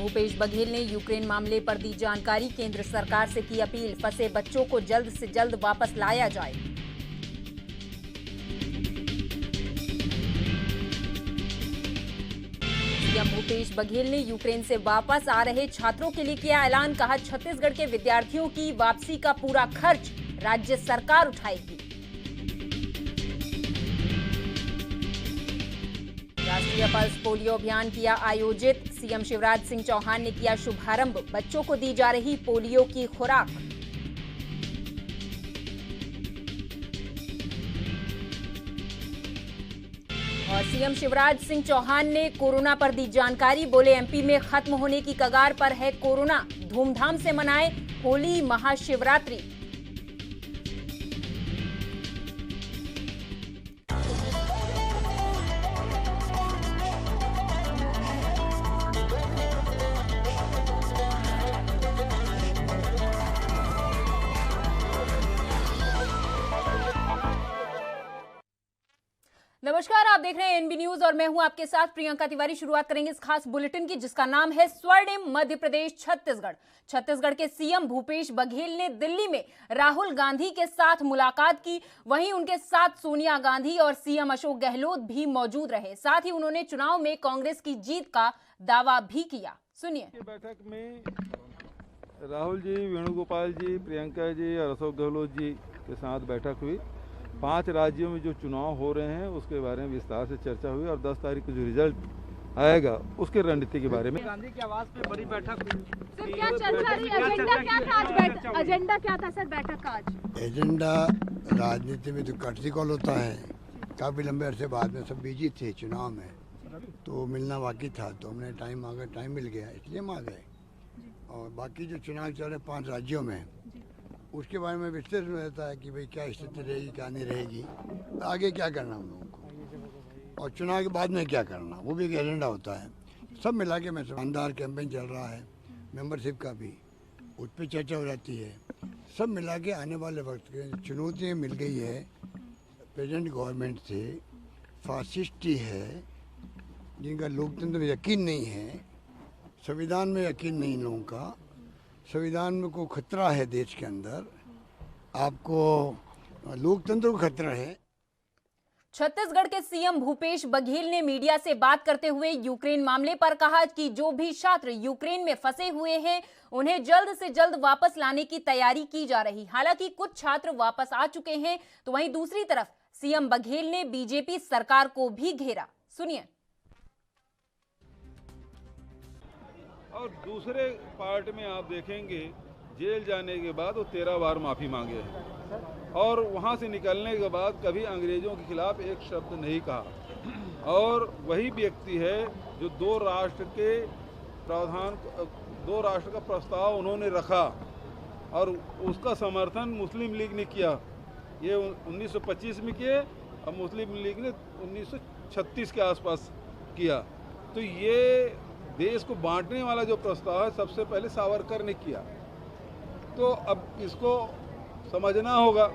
भूपेश बघेल ने यूक्रेन मामले पर दी जानकारी। केंद्र सरकार से की अपील, फंसे बच्चों को जल्द से जल्द वापस लाया जाए। सीएम भूपेश बघेल ने यूक्रेन से वापस आ रहे छात्रों के लिए किया ऐलान। कहा, छत्तीसगढ़ के विद्यार्थियों की वापसी का पूरा खर्च राज्य सरकार उठाएगी। राष्ट्रीय पल्स पोलियो अभियान किया आयोजित। सीएम शिवराज सिंह चौहान ने किया शुभारंभ। बच्चों को दी जा रही पोलियो की खुराक। और सीएम शिवराज सिंह चौहान ने कोरोना पर दी जानकारी। बोले, एमपी में खत्म होने की कगार पर है कोरोना, धूमधाम से मनाएं होली महाशिवरात्रि। नमस्कार, आप देख रहे हैं एनबी न्यूज और मैं हूं आपके साथ प्रियंका तिवारी। शुरुआत करेंगे इस खास बुलेटिन की जिसका नाम है स्वर्णिम मध्य प्रदेश छत्तीसगढ़। छत्तीसगढ़ के सीएम भूपेश बघेल ने दिल्ली में राहुल गांधी के साथ मुलाकात की। वहीं उनके साथ सोनिया गांधी और सीएम अशोक गहलोत भी मौजूद रहे। साथ ही उन्होंने चुनाव में कांग्रेस की जीत का दावा भी किया। सुनिए। बैठक में राहुल जी, वेणुगोपाल जी, प्रियंका जी और अशोक गहलोत जी के साथ बैठक हुई। 5 राज्यों में जो चुनाव हो रहे हैं उसके बारे में विस्तार से चर्चा हुई और 10 तारीख को जो रिजल्ट आएगा उसके रणनीति के बारे में। गांधी की आवाज पे बड़ी बैठक हुई। सर, क्या चर्चा रही? एजेंडा क्या था आज? एजेंडा क्या था सर बैठक का आज? एजेंडा राजनीति में तो कर्टसी कॉल होता है। काफी लंबे अरसे बाद में सब बिजी थे चुनाव में, तो मिलना बाकी था, तो हमने टाइम मांगा, टाइम मिल गया इसलिए हम आ गए। और बाकी जो चुनाव चल रहे 5 राज्यों में उसके बारे में विस्तृत रहता है कि भाई क्या स्थिति रहेगी, क्या नहीं रहेगी, आगे क्या करना हम लोगों को, और चुनाव के बाद में क्या करना, वो भी एक एजेंडा होता है। सब मिला के मैं शानदार कैंपेन चल रहा है, मेंबरशिप का भी उस पर चर्चा हो जाती है। सब मिला के आने वाले वक्त के चुनौतियाँ मिल गई है प्रेजेंट गवर्नमेंट से। फासिस्टी है, जिनका लोकतंत्र में यकीन नहीं है, संविधान में यकीन नहीं लोगों का, संविधान में को खतरा है देश के अंदर, आपको लोकतंत्र को खतरा है। छत्तीसगढ़ के सीएम भूपेश बघेल ने मीडिया से बात करते हुए यूक्रेन मामले पर कहा कि जो भी छात्र यूक्रेन में फंसे हुए हैं उन्हें जल्द से जल्द वापस लाने की तैयारी की जा रही। हालांकि कुछ छात्र वापस आ चुके हैं, तो वहीं दूसरी तरफ सीएम बघेल ने बीजेपी सरकार को भी घेरा। सुनिए। और दूसरे पार्ट में आप देखेंगे जेल जाने के बाद वो 13 बार माफ़ी मांगे हैं और वहाँ से निकलने के बाद कभी अंग्रेजों के खिलाफ एक शब्द नहीं कहा। और वही व्यक्ति है जो 2 राष्ट्र का प्रस्ताव उन्होंने रखा और उसका समर्थन मुस्लिम लीग ने किया। ये 1925 में किए और मुस्लिम लीग ने 1936 के आसपास किया। तो ये देश को बांटने वाला जो प्रस्ताव है सबसे पहले सावरकर ने किया। तो अब इसको समझना होगा,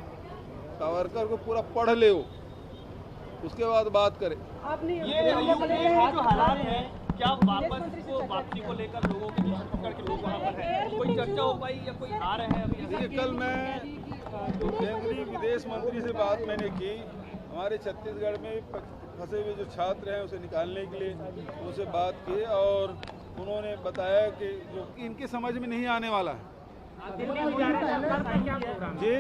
सावरकर को पूरा पढ़ ले, उसके बाद बात करें। ये जो हालात है, क्या वापसी को लेकर लोगों के पकड़ के लोग वहाँ पर हैं, कोई चर्चा हो पाई या कोई आ रहे हैं अभी? देखिए, कल मैं केंद्रीय विदेश मंत्री से बात मैंने की। हमारे छत्तीसगढ़ में फंसे हुए जो छात्र हैं उसे निकालने के लिए उनसे बात की और उन्होंने बताया कि जो इनके समझ में नहीं आने वाला है। जी,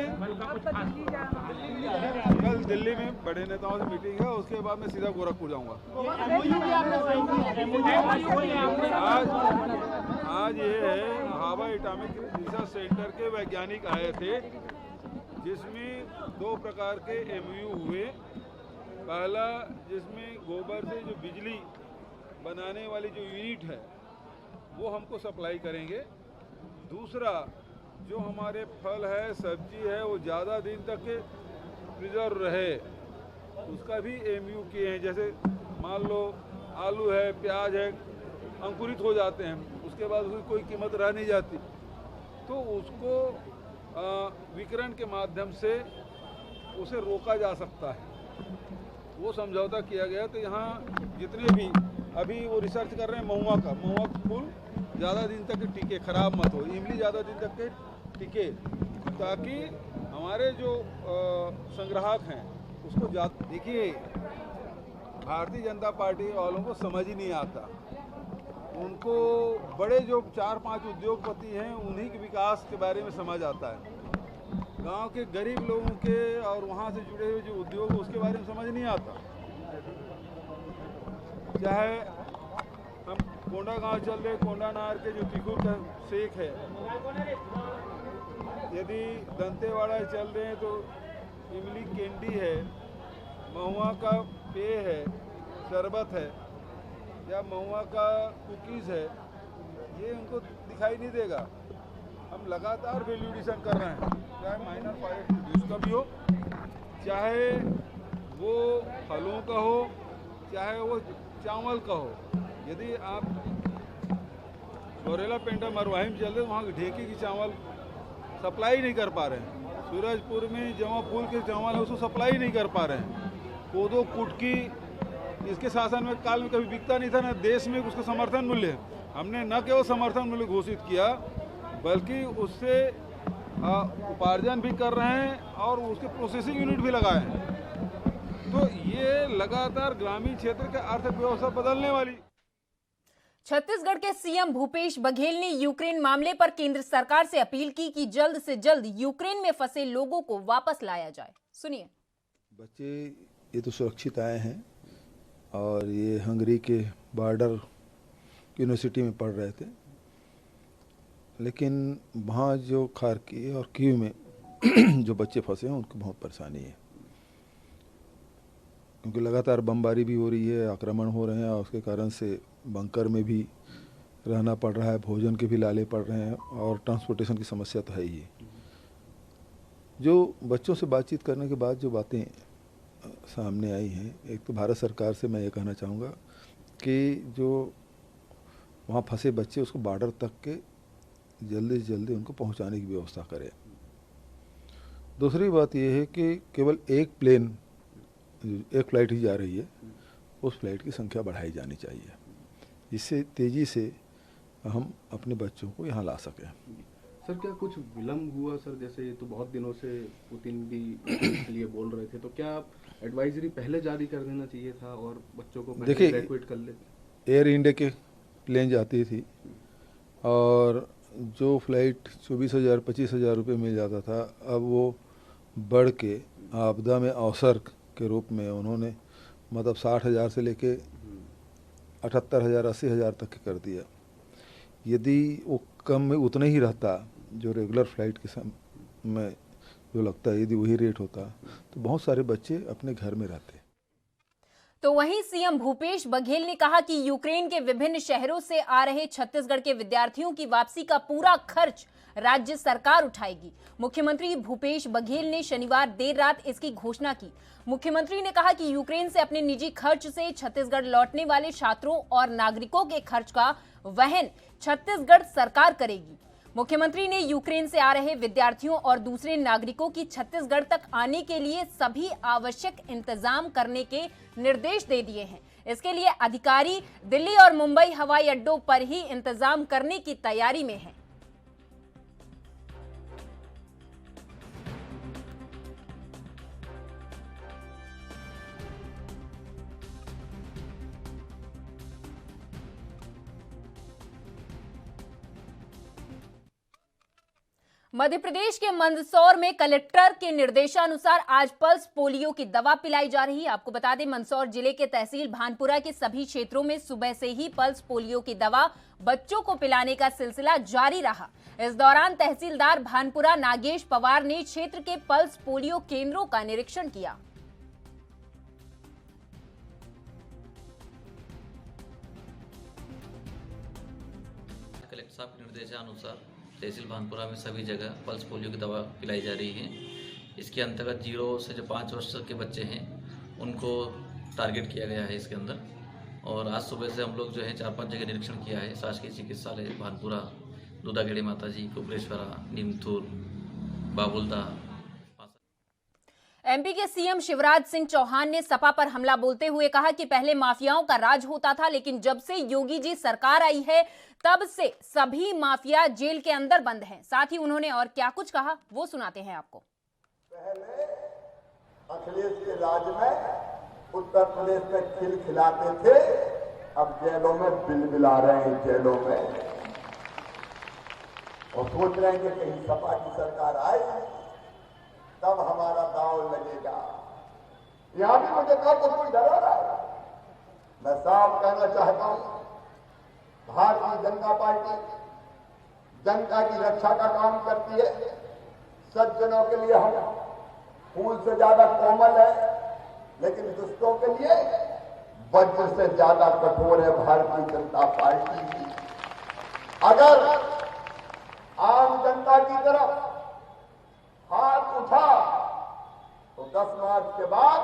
कल दिल्ली में बड़े नेताओं से मीटिंग है, उसके बाद मैं सीधा गोरखपुर जाऊंगा। आज ये है भाभा एटॉमिक रिसर्च सेंटर के वैज्ञानिक आए थे, जिसमें 2 प्रकार के एमओयू हुए। पहला, जिसमें गोबर से जो बिजली बनाने वाली जो यूनिट है वो हमको सप्लाई करेंगे। दूसरा, जो हमारे फल है, सब्जी है, वो ज़्यादा दिन तक प्रिजर्व रहे, उसका भी एमओयू किए हैं। जैसे मान लो आलू है, प्याज है, अंकुरित हो जाते हैं, उसके बाद उसकी कोई कीमत रह नहीं जाती, तो उसको विकिरण के माध्यम से उसे रोका जा सकता है। वो समझौता किया गया। तो यहाँ जितने भी अभी वो रिसर्च कर रहे हैं महुआ का फूल ज़्यादा दिन तक टिके, खराब मत हो, इमली ज़्यादा दिन तक के टिके, ताकि हमारे जो संग्राहक हैं उसको देखिए, भारतीय जनता पार्टी वालों को समझ ही नहीं आता। उनको बड़े जो 4-5 उद्योगपति हैं उन्हीं के विकास के बारे में समझ आता है, गांव के गरीब लोगों के और वहां से जुड़े हुए जो उद्योग उसके बारे में समझ नहीं आता। चाहे हम कोंडा गांव चल रहे, कोंडा नार के जो तिकुर का सेक है, यदि दंतेवाड़ा चल रहे हैं तो इमली कैंडी है, महुआ का पेय है, शरबत है, या महुआ का कुकीज़ है, ये उनको दिखाई नहीं देगा। हम लगातार वैल्यू एडिशन कर रहे हैं, चाहे माइनर प्रोडक्ट प्रोड्यूस का भी हो, चाहे वो फलों का हो, चाहे वो चावल का हो। यदि आप गोरेला पेंटा मरवाही में चल रहे, वहाँ ढेकी की चावल सप्लाई नहीं कर पा रहे हैं, सूरजपुर में जमा फूल के चावल है उसको सप्लाई नहीं कर पा रहे हैं, कोदो कुटकी इसके शासन में काल में कभी बिकता नहीं था, ना देश में उसका समर्थन मूल्य हमने न केवल समर्थन मूल्य घोषित किया बल्कि उससे उपार्जन भी कर रहे हैं और उसके प्रोसेसिंग यूनिट भी लगाए हैं। तो ये लगातार ग्रामीण क्षेत्र के अर्थव्यवस्था बदलने वाली। छत्तीसगढ़ के सीएम भूपेश बघेल ने यूक्रेन मामले पर केंद्र सरकार से अपील की कि जल्द से जल्द यूक्रेन में फंसे लोगों को वापस लाया जाए। सुनिए। बच्चे ये तो सुरक्षित आए हैं और ये हंगरी के बॉर्डर यूनिवर्सिटी में पढ़ रहे थे, लेकिन वहाँ जो खार्की और कीव में जो बच्चे फंसे हैं उनको बहुत परेशानी है, क्योंकि लगातार बमबारी भी हो रही है, आक्रमण हो रहे हैं और उसके कारण से बंकर में भी रहना पड़ रहा है, भोजन के भी लाले पड़ रहे हैं और ट्रांसपोर्टेशन की समस्या तो है ही। जो बच्चों से बातचीत करने के बाद जो बातें सामने आई हैं, एक तो भारत सरकार से मैं ये कहना चाहूँगा कि जो वहाँ फंसे बच्चे उसको बॉर्डर तक के जल्दी से जल्दी उनको पहुँचाने की व्यवस्था करें। दूसरी बात यह है कि केवल एक फ्लाइट ही जा रही है, उस फ्लाइट की संख्या बढ़ाई जानी चाहिए, जिससे तेज़ी से हम अपने बच्चों को यहाँ ला सकें। सर, क्या कुछ विलम्ब हुआ सर? जैसे ये तो बहुत दिनों से पुतिन भी के लिए बोल रहे थे, तो क्या एडवाइजरी पहले जारी कर देना चाहिए था और बच्चों को पहले इवैक्यूएट कर लेते? एयर इंडिया के प्लेन जाती थी और जो फ्लाइट 24,000-25,000 रुपये मिल जाता था, अब वो बढ़ के आपदा में अवसर के रूप में उन्होंने मतलब 60,000 से लेके 78,000-80,000 तक कर दिया। यदि वो कम में उतना ही रहता जो रेगुलर फ्लाइट के समय जो लगता है, यदि वही रेट होता तो बहुत सारे बच्चे अपने घर में रहते। तो वहीं सीएम भूपेश बघेल ने कहा कि यूक्रेन के विभिन्न शहरों से आ रहे छत्तीसगढ़ के विद्यार्थियों की वापसी का पूरा खर्च राज्य सरकार उठाएगी। मुख्यमंत्री भूपेश बघेल ने शनिवार देर रात इसकी घोषणा की। मुख्यमंत्री ने कहा कि यूक्रेन से अपने निजी खर्च से छत्तीसगढ़ लौटने वाले छात्रों और नागरिकों के खर्च का वहन छत्तीसगढ़ सरकार करेगी। मुख्यमंत्री ने यूक्रेन से आ रहे विद्यार्थियों और दूसरे नागरिकों की छत्तीसगढ़ तक आने के लिए सभी आवश्यक इंतजाम करने के निर्देश दे दिए हैं। इसके लिए अधिकारी दिल्ली और मुंबई हवाई अड्डों पर ही इंतजाम करने की तैयारी में हैं। मध्य प्रदेश के मंदसौर में कलेक्टर के निर्देशानुसार आज पल्स पोलियो की दवा पिलाई जा रही है। आपको बता दें, मंदसौर जिले के तहसील भानपुरा के सभी क्षेत्रों में सुबह से ही पल्स पोलियो की दवा बच्चों को पिलाने का सिलसिला जारी रहा। इस दौरान तहसीलदार भानपुरा नागेश पवार ने क्षेत्र के पल्स पोलियो केंद्रों का निरीक्षण किया। कलेक्टर साहब के निर्देशानुसार तहसील भानपुरा में सभी जगह पल्स पोलियो की दवा पिलाई जा रही है। इसके अंतर्गत 0 से जो 5 वर्ष के बच्चे हैं उनको टारगेट किया गया है इसके अंदर। और आज सुबह से हम लोग जो है 4-5 जगह निरीक्षण किया है। शासकीय चिकित्सालय भानपुरा, दूधाखेड़ी माताजी, कुकरेश्वरा, नीमथुर, बाबुलदा। एमपी के सीएम शिवराज सिंह चौहान ने सपा पर हमला बोलते हुए कहा कि पहले माफियाओं का राज होता था, लेकिन जब से योगी जी सरकार आई है तब से सभी माफिया जेल के अंदर बंद हैं। साथ ही उन्होंने और क्या कुछ कहा वो सुनाते हैं आपको। पहले अखिलेश के राज में उत्तर प्रदेश में खिलखिलाते थे, अब जेलों में बिलबिला रहे हैं जेलों में, और सोच रहे हैं कि कहीं सपा की सरकार आई तब हमारा दांव लगेगा। यहां भी मुझे कहा तो कोई डरा रहा है। मैं साफ कहना चाहता हूं, भारतीय जनता पार्टी जनता की रक्षा का काम करती है। सज्जनों के लिए हम फूल से ज्यादा कोमल है, लेकिन दुष्टों के लिए वज्र से ज्यादा कठोर है भारतीय जनता पार्टी। अगर आम जनता की तरफ हाथ उठा तो 10 मार्च के बाद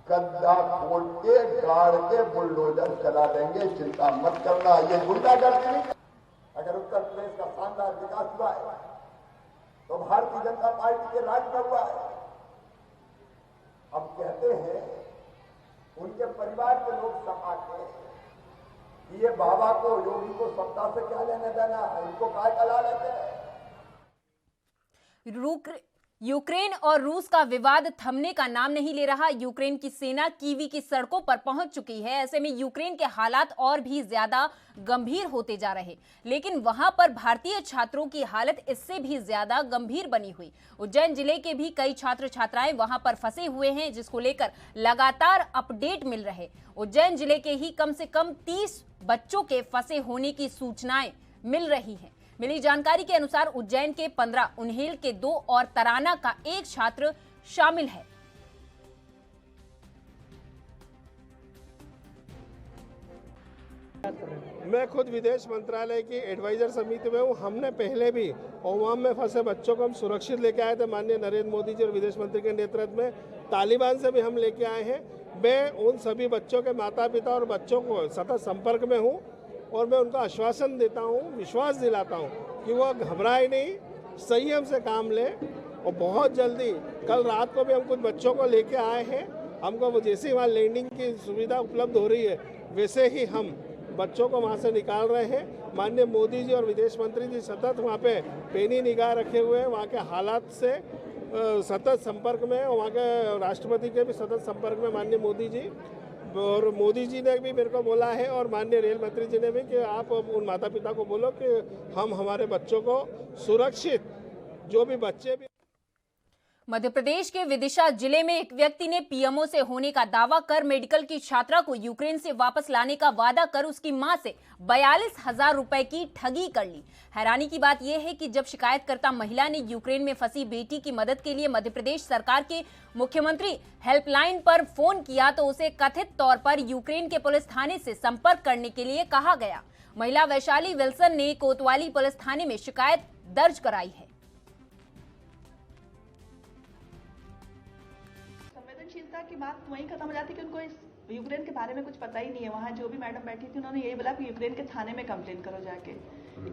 गद्दा खोल के गाड़ के बुलडोजर चला देंगे, चिंता मत करना। ये गुंडागर्दी नहीं। अगर उत्तर प्रदेश का शानदार विकास हुआ है तो भारतीय जनता पार्टी के राज में हुआ है। अब कहते हैं उनके परिवार के लोग सपा के, ये बाबा को योगी को सत्ता से क्या लेने देना है, इनको काय कला लेते हैं। यूक्रेन और रूस का विवाद थमने का नाम नहीं ले रहा। यूक्रेन की सेना कीवी की सड़कों पर पहुंच चुकी है। ऐसे में यूक्रेन के हालात और भी ज्यादा गंभीर होते जा रहे, लेकिन वहां पर भारतीय छात्रों की हालत इससे भी ज्यादा गंभीर बनी हुई। उज्जैन जिले के भी कई छात्र छात्राएं वहां पर फंसे हुए हैं, जिसको लेकर लगातार अपडेट मिल रहे। उज्जैन जिले के ही कम से कम 30 बच्चों के फंसे होने की सूचनाएं मिल रही हैं। मिली जानकारी के अनुसार उज्जैन के 15, उन्हेल के 2 और तराना का 1 छात्र शामिल है। मैं खुद विदेश मंत्रालय की एडवाइजर समिति में हूँ। हमने पहले भी ओमान में फंसे बच्चों को हम सुरक्षित लेके आए थे, माननीय नरेंद्र मोदी जी और विदेश मंत्री के नेतृत्व में। तालिबान से भी हम लेके आए हैं। मैं उन सभी बच्चों के माता पिता और बच्चों को सतत संपर्क में हूँ और मैं उनको आश्वासन देता हूँ, विश्वास दिलाता हूँ कि वो घबराए नहीं, संयम से काम ले। और बहुत जल्दी, कल रात को भी हम कुछ बच्चों को लेके आए हैं। हमको वो जैसे ही वहाँ लैंडिंग की सुविधा उपलब्ध हो रही है, वैसे ही हम बच्चों को वहाँ से निकाल रहे हैं। माननीय मोदी जी और विदेश मंत्री जी सतत वहाँ पे पैनी निगाह रखे हुए हैं, वहाँ के हालात से सतत संपर्क में, और वहाँ के राष्ट्रपति के भी सतत संपर्क में माननीय मोदी जी। और मोदी जी ने भी मेरे को बोला है और माननीय रेल मंत्री जी ने भी कि आप उन माता पिता को बोलो कि हम हमारे बच्चों को सुरक्षित, जो भी बच्चे भी। मध्य प्रदेश के विदिशा जिले में एक व्यक्ति ने पीएमओ से होने का दावा कर मेडिकल की छात्रा को यूक्रेन से वापस लाने का वादा कर उसकी मां से 42,000 रुपए की ठगी कर ली। हैरानी की बात यह है कि जब शिकायतकर्ता महिला ने यूक्रेन में फंसी बेटी की मदद के लिए मध्य प्रदेश सरकार के मुख्यमंत्री हेल्पलाइन पर फोन किया तो उसे कथित तौर पर यूक्रेन के पुलिस थाने से संपर्क करने के लिए कहा गया। महिला वैशाली विल्सन ने कोतवाली पुलिस थाने में शिकायत दर्ज कराई है। संवेदनशीलता की बात वहीं खत्म हो जाती कि उनको इस यूक्रेन के बारे में कुछ पता ही नहीं है। वहाँ जो भी मैडम बैठी थी उन्होंने यही बोला कि यूक्रेन के थाने में कंप्लेन करो जाके।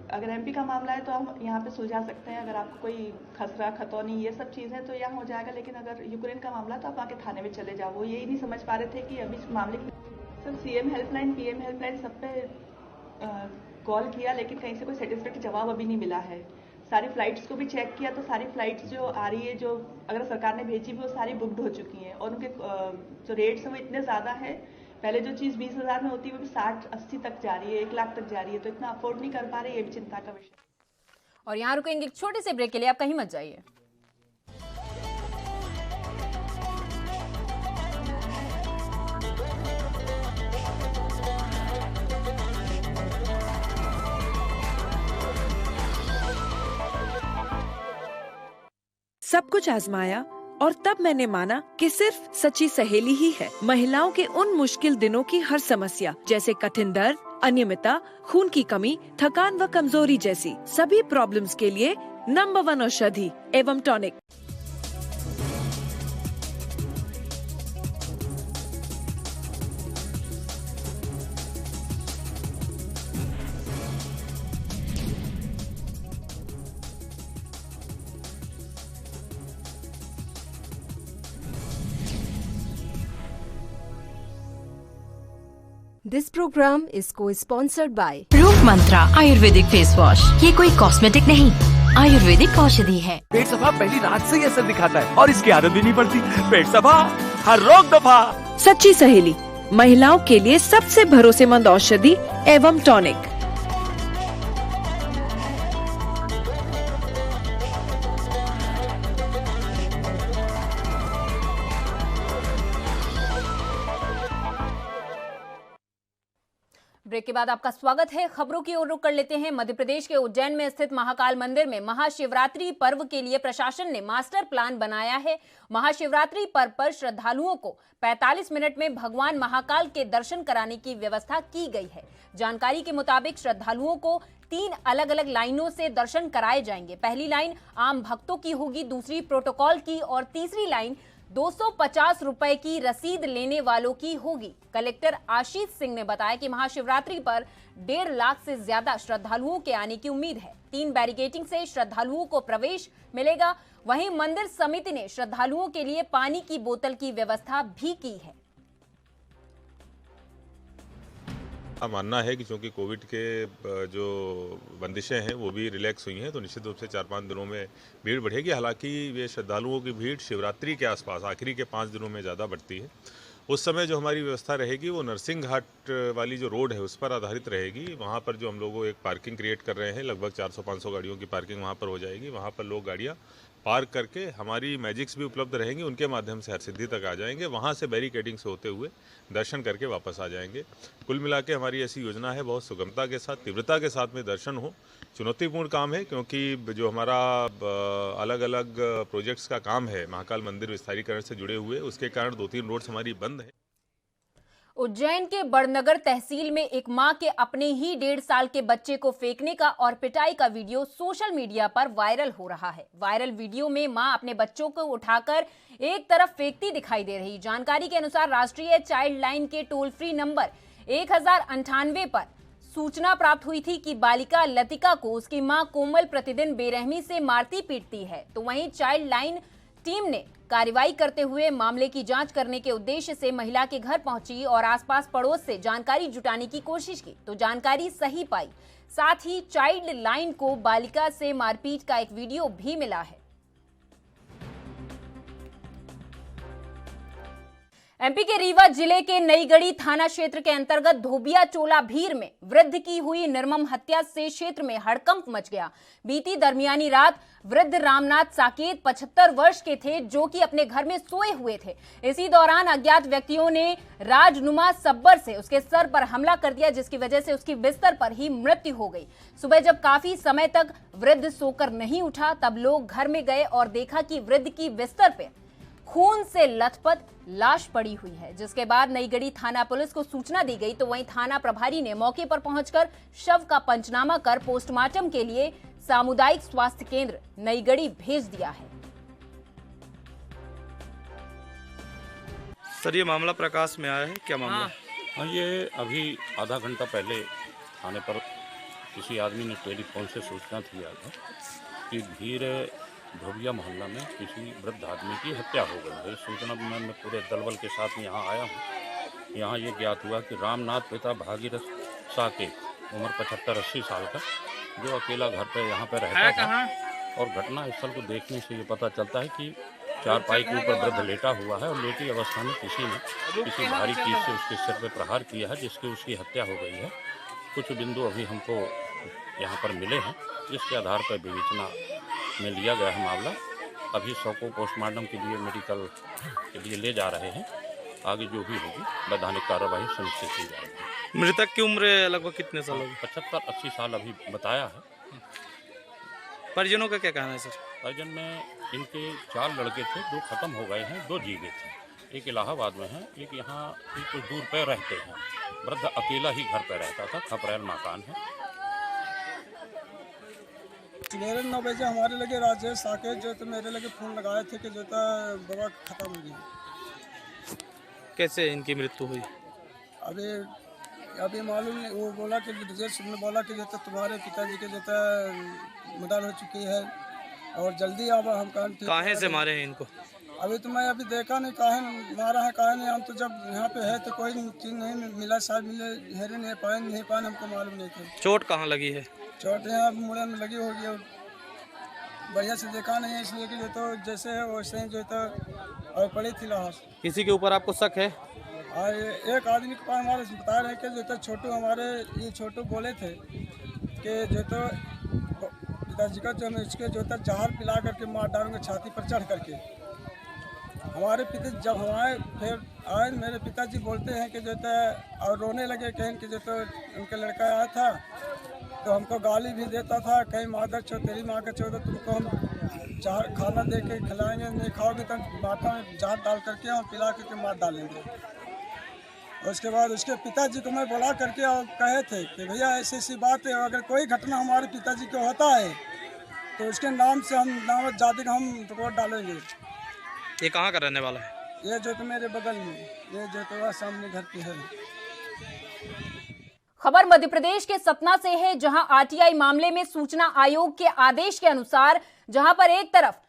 अगर एमपी का मामला है तो हम यहाँ पे सुलझा सकते हैं, अगर आपको कोई खसरा खतौनी ये सब चीज़ है तो यहाँ हो जाएगा, लेकिन अगर यूक्रेन का मामला तो आप वहाँ के थाने में चले जाओ। वो यही नहीं समझ पा रहे थे कि अभी इस मामले की sir CM helpline, PM helpline सब पे कॉल किया, लेकिन कहीं से कोई सेटिस्फैक्टरी जवाब अभी नहीं मिला है। सारी फ्लाइट्स को भी चेक किया तो सारी फ्लाइट्स जो आ रही है, जो अगर सरकार ने भेजी भी, वो सारी बुकड हो चुकी हैं और उनके जो रेट्स हैं वो इतने ज़्यादा है। पहले जो चीज़ 20,000 में होती है वो भी 60-80 तक जा रही है, 1 लाख तक जा रही है, तो इतना अफोर्ड नहीं कर पा रहे, ये भी चिंता का विषय। और यहाँ रुकेंगे एक छोटे से ब्रेक के लिए, आप कहीं मत जाइए। सब कुछ आजमाया और तब मैंने माना कि सिर्फ सच्ची सहेली ही है महिलाओं के उन मुश्किल दिनों की हर समस्या, जैसे कठिन दर्द, अनियमितता, खून की कमी, थकान व कमजोरी जैसी सभी प्रॉब्लम्स के लिए नंबर 1 औषधि एवं tonic. This program is co-sponsored by रूप मंत्रा आयुर्वेदिक फेस वॉश। ये कोई कॉस्मेटिक नहीं, आयुर्वेदिक औषधि है। पेट सफा पहली रात से ही असर दिखाता है और इसकी आदत भी नहीं पड़ती। पेट सफा हर रोग दफा। सच्ची सहेली, महिलाओं के लिए सबसे भरोसेमंद औषधि एवं टॉनिक। ब्रेक के बाद आपका स्वागत है। खबरों की ओर रुख कर लेते हैं। मध्य प्रदेश के उज्जैन में स्थित महाकाल मंदिर में महाशिवरात्रि पर्व के लिए प्रशासन ने मास्टर प्लान बनाया है। महाशिवरात्रि पर्व पर श्रद्धालुओं को 45 मिनट में भगवान महाकाल के दर्शन कराने की व्यवस्था की गई है। जानकारी के मुताबिक श्रद्धालुओं को 3 अलग अलग लाइनों से दर्शन कराए जाएंगे। पहली लाइन आम भक्तों की होगी, दूसरी प्रोटोकॉल की और तीसरी लाइन 250 रुपए की रसीद लेने वालों की होगी। कलेक्टर आशीष सिंह ने बताया कि महाशिवरात्रि पर 1.5 लाख से ज्यादा श्रद्धालुओं के आने की उम्मीद है। 3 बैरिकेडिंग से श्रद्धालुओं को प्रवेश मिलेगा। वहीं मंदिर समिति ने श्रद्धालुओं के लिए पानी की बोतल की व्यवस्था भी की है। मानना है कि चूंकि कोविड के जो बंदिशें हैं वो भी रिलैक्स हुई हैं, तो निश्चित रूप से 4-5 दिनों में भीड़ बढ़ेगी। हालांकि ये श्रद्धालुओं की भीड़ शिवरात्रि के आसपास आखिरी के 5 दिनों में ज़्यादा बढ़ती है। उस समय जो हमारी व्यवस्था रहेगी वो नरसिंह घाट वाली जो रोड है उस पर आधारित रहेगी। वहाँ पर जो हम लोग एक पार्किंग क्रिएट कर रहे हैं, लगभग 400-500 गाड़ियों की पार्किंग वहाँ पर हो जाएगी। वहाँ पर लोग गाड़ियाँ पार्क करके हमारी मैजिक्स भी उपलब्ध रहेंगी, उनके माध्यम से हरसिद्धि तक आ जाएंगे। वहाँ से बैरिकेडिंग से होते हुए दर्शन करके वापस आ जाएंगे। कुल मिला के हमारी ऐसी योजना है, बहुत सुगमता के साथ, तीव्रता के साथ में दर्शन हो। चुनौतीपूर्ण काम है क्योंकि जो हमारा अलग अलग प्रोजेक्ट्स का काम है महाकाल मंदिर विस्तारीकरण से जुड़े हुए, उसके कारण 2-3 रोड्स हमारी बंद है। उज्जैन के बड़नगर तहसील में एक मां के अपने ही 1.5 साल के बच्चे को फेंकने का और पिटाई का वीडियो सोशल मीडिया पर वायरल हो रहा है। वायरल वीडियो में मां अपने बच्चों को उठाकर एक तरफ फेंकती दिखाई दे रही। जानकारी के अनुसार राष्ट्रीय चाइल्ड लाइन के टोल फ्री नंबर 1098 पर सूचना प्राप्त हुई थी कि बालिका लतिका को उसकी मां कोमल प्रतिदिन बेरहमी से मारती पीटती है। तो वहीं चाइल्ड लाइन टीम ने कार्रवाई करते हुए मामले की जांच करने के उद्देश्य से महिला के घर पहुंची और आसपास पड़ोस से जानकारी जुटाने की कोशिश की, तो जानकारी सही पाई। साथ ही चाइल्ड लाइन को बालिका से मारपीट का एक वीडियो भी मिला है। एमपी के रीवा जिले के नईगढ़ी थाना क्षेत्र के अंतर्गत धोबिया चोला भीर में वृद्ध की हुई निर्मम हत्या से क्षेत्र में हड़कंप मच गया। बीती दरमियानी रात वृद्ध रामनाथ साकेत 75 वर्ष के थे, जो कि अपने घर में सोए हुए थे। इसी दौरान अज्ञात व्यक्तियों ने राजनुमा सब्बर से उसके सर पर हमला कर दिया, जिसकी वजह से उसकी बिस्तर पर ही मृत्यु हो गई। सुबह जब काफी समय तक वृद्ध सोकर नहीं उठा, तब लोग घर में गए और देखा कि वृद्ध की बिस्तर पे खून से लथपथ लाश पड़ी हुई है। जिसके बाद नईगढ़ी थाना पुलिस को सूचना दी गई, तो वहीं थाना प्रभारी ने मौके पर पहुंचकर शव का पंचनामा कर पोस्टमार्टम के लिए सामुदायिक स्वास्थ्य केंद्र नईगढ़ी भेज दिया है। सर, ये मामला प्रकाश में आया है, क्या मामला? हाँ, ये अभी आधा घंटा पहले थाने पर किसी आदमी ने टेलीफोन से सूचना दिया था कि भीर धोबिया मोहल्ला में किसी वृद्ध आदमी की हत्या हो गई है। इस सूचना में मैं पूरे दलबल के साथ यहाँ आया हूँ। यहाँ ये ज्ञात हुआ कि रामनाथ पिता भागीरथ साकेत उम्र 75-80 साल का, जो अकेला घर पे यहाँ पे रहता था, और घटना स्थल को देखने से ये पता चलता है कि चारपाई के ऊपर वृद्ध लेटा हुआ है और लेटी अवस्था में किसी ने किसी भारी चीज से उसके सिर पे प्रहार किया है, जिससे उसकी हत्या हो गई है। कुछ बिंदु अभी हमको यहाँ पर मिले हैं, जिसके आधार पर विवेचना में लिया गया है मामला। अभी शव को पोस्टमार्टम के लिए मेडिकल के लिए ले जा रहे हैं। आगे जो भी होगी वैधानिक कार्रवाई सुनिश्चित की जाएगी। मृतक की उम्र लगभग कितने साल होगी? 75-80 साल अभी बताया है। परिजनों का क्या कहना है सर? परिजन में इनके 4 लड़के थे, 2 खत्म हो गए हैं, 2 जीवित थे। एक इलाहाबाद में है, एक यहाँ कुछ दूर पर रहते हैं। वृद्ध अकेला ही घर पर रहता था, खपरेल मकान है। सवेरे 9 बजे हमारे लगे राजेश साकेत जो तो मेरे लगे फोन लगाए थे कि जो बाबा खत्म हो गई। कैसे इनकी मृत्यु हुई? अभी मालूम नहीं। वो बोला कि राजेश ने बोला कि जो तुम्हारे पिताजी के जो मर्डर हो चुकी है और जल्दी अब हम कहाँ से मारे हैं इनको? अभी तो मैं अभी देखा नहीं, काहे मारा है काहे नहीं। हम तो जब यहाँ पे है तो कोई चीज नहीं मिला, शायद मिले हेरे नहीं पाए हमको मालूम नहीं था। चोट कहाँ लगी है? चोट यहाँ मुड़े में लगी होगी, और बढ़िया से देखा नहीं है, इसलिए कि जो तो जैसे है वैसे ही जो तो और पड़ी थी लाश। किसी के ऊपर आपको शक है? और एक आदमी के पास हमारे बता रहे हैं कि जो तो छोटू हमारे ये छोटू बोले थे कि जो तो पिताजी का जो इसके जो तो जहर पिला करके मार डालूंगे छाती पर चढ़ करके। हमारे पिता जब हमारे फिर आए मेरे पिताजी बोलते हैं कि जो तो और रोने लगे, कहें कि जो तो उनका लड़का आया था तो हमको गाली भी देता था, कहीं मादर चो तेरी माँ का चो तो तुमको हम जहर खाना दे के खिलाएंगे, नहीं खाओगे तो माथा में जहर डाल करके हम पिला करके मार डालेंगे। उसके बाद उसके पिताजी को मैं बुला करके और कहे थे कि भैया ऐसी ऐसी बात है, अगर कोई घटना हमारे पिताजी को होता है तो उसके नाम से हम नाम जाति का हम रिपोर्ट डालेंगे। ये कहाँ का रहने वाला है? ये जो तो मेरे बगल में, ये जो तो सामने घर पे है। खबर मध्य प्रदेश के सतना से है, जहां आरटीआई मामले में सूचना आयोग के आदेश के अनुसार जहां पर एक तरफ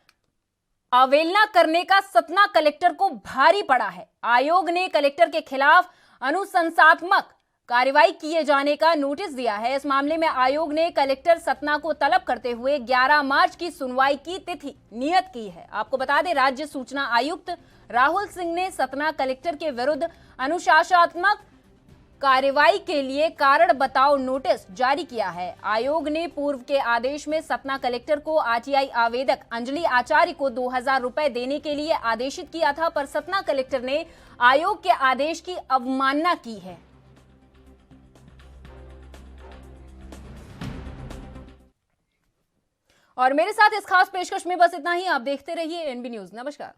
अवहेलना करने का सतना कलेक्टर को भारी पड़ा है, आयोग ने कलेक्टर के खिलाफ अनुशंसात्मक कार्रवाई किए जाने का नोटिस दिया है। इस मामले में आयोग ने कलेक्टर सतना को तलब करते हुए 11 मार्च की सुनवाई की तिथि नियत की है। आपको बता दें, राज्य सूचना आयुक्त राहुल सिंह ने सतना कलेक्टर के विरुद्ध अनुशासनात्मक कार्रवाई के लिए कारण बताओ नोटिस जारी किया है। आयोग ने पूर्व के आदेश में सतना कलेक्टर को आरटीआई आवेदक अंजलि आचार्य को 2000 रुपए देने के लिए आदेशित किया था, पर सतना कलेक्टर ने आयोग के आदेश की अवमानना की है। और मेरे साथ इस खास पेशकश में बस इतना ही। आप देखते रहिए एनबी न्यूज। नमस्कार।